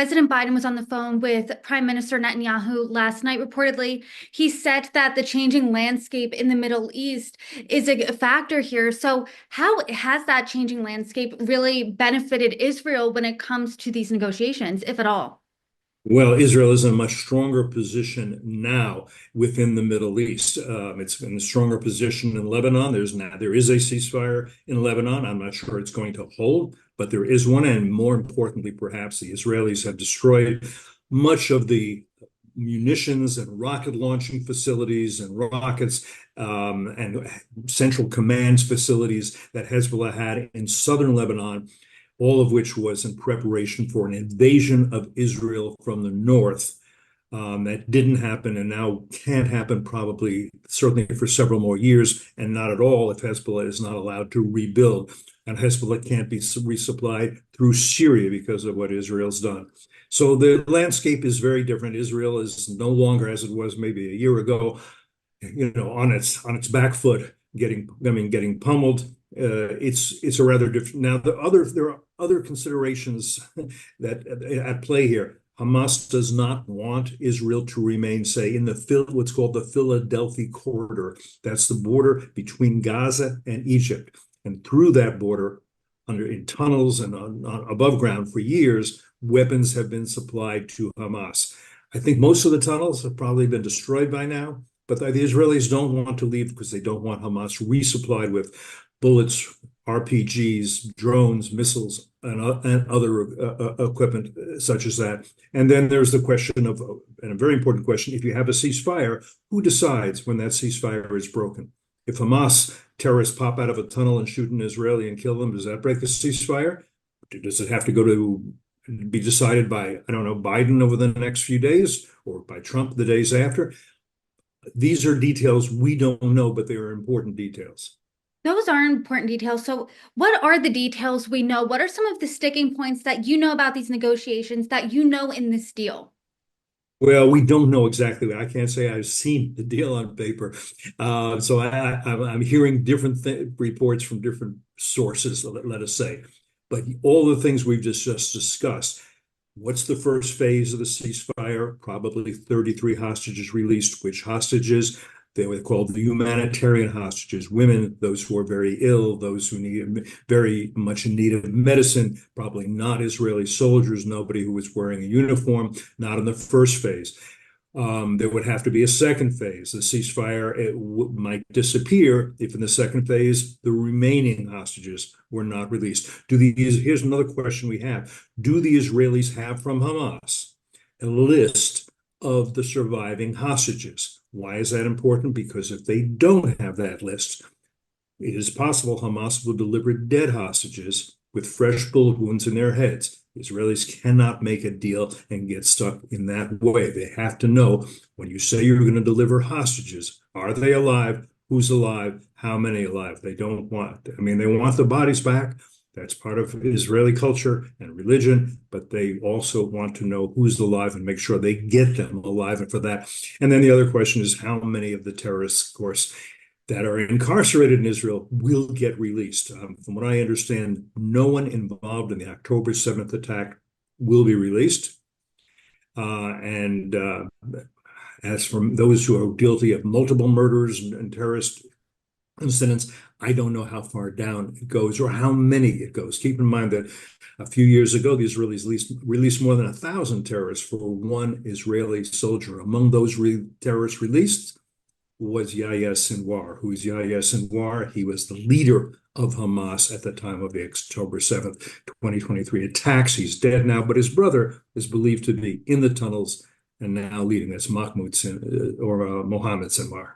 President Biden was on the phone with Prime Minister Netanyahu last night. Reportedly, he said that the changing landscape in the Middle East is a factor here. So, how has that changing landscape really benefited Israel when it comes to these negotiations, if at all? Well, Israel is in a much stronger position now within the Middle East. It's in a stronger position in Lebanon. There is a ceasefire in Lebanon. I'm not sure it's going to hold, but there is one. And more importantly, perhaps the Israelis have destroyed much of the munitions and rocket launching facilities and rockets and central commands facilities that Hezbollah had in southern Lebanon, all of which was in preparation for an invasion of Israel from the north. That didn't happen and now can't happen probably, certainly for several more years, and not at all if Hezbollah is not allowed to rebuild. And Hezbollah can't be resupplied through Syria because of what Israel's done. So the landscape is very different. Israel is no longer as it was maybe a year ago, on its back foot, getting pummeled. It's a rather different. Now there are other considerations that at play here. Hamas does not want Israel to remain, say, in what's called the Philadelphia corridor. That's the border between Gaza and Egypt, and through that border, in tunnels and above ground for years, weapons have been supplied to Hamas. I think most of the tunnels have probably been destroyed by now, but the Israelis don't want to leave because they don't want Hamas resupplied with bullets, RPGs, drones, missiles, and other equipment such as that. And then there's the question of, and a very important question, if you have a ceasefire, who decides when that ceasefire is broken? If Hamas terrorists pop out of a tunnel and shoot an Israeli and kill them, does that break the ceasefire? Does it have to be decided by, I don't know, Biden over the next few days or by Trump the days after? These are details we don't know, but they are important details. Those are important details. So, what are the details we know? What are some of the sticking points that you know about these negotiations that you know in this deal? Well, we don't know exactly. I can't say I've seen the deal on paper. So I'm hearing different reports from different sources, let us say. But all the things we've just discussed. What's the first phase of the ceasefire? Probably 33 hostages released. Which hostages? They were called the humanitarian hostages, women, those who are very ill, those who need very much in need of medicine, probably not Israeli soldiers, nobody who was wearing a uniform, not in the first phase. There would have to be a second phase. The ceasefire might disappear if in the second phase, the remaining hostages were not released. Here's another question we have. Do the Israelis have from Hamas a list of the surviving hostages? Why is that important? Because if they don't have that list, it is possible Hamas will deliver dead hostages with fresh bullet wounds in their heads. Israelis cannot make a deal and get stuck in that way. They have to know when you say you're going to deliver hostages, are they alive? Who's alive? How many alive? They don't want, they want the bodies back. That's part of Israeli culture and religion, but they also want to know who's alive and make sure they get them alive. And for that, and then the other question is how many of the terrorists, of course, that are incarcerated in Israel will get released. From what I understand, no one involved in the October 7th attack will be released. And as for those who are guilty of multiple murders and terrorist incidents, I don't know how far down it goes or how many it goes. Keep in mind that a few years ago, the Israelis released more than 1,000 terrorists for one Israeli soldier. Among those terrorists released was Yahya Sinwar. Who is Yahya Sinwar? He was the leader of Hamas at the time of the October 7th, 2023 attacks. He's dead now, but his brother is believed to be in the tunnels and now leading. That's Mohammed Sinwar.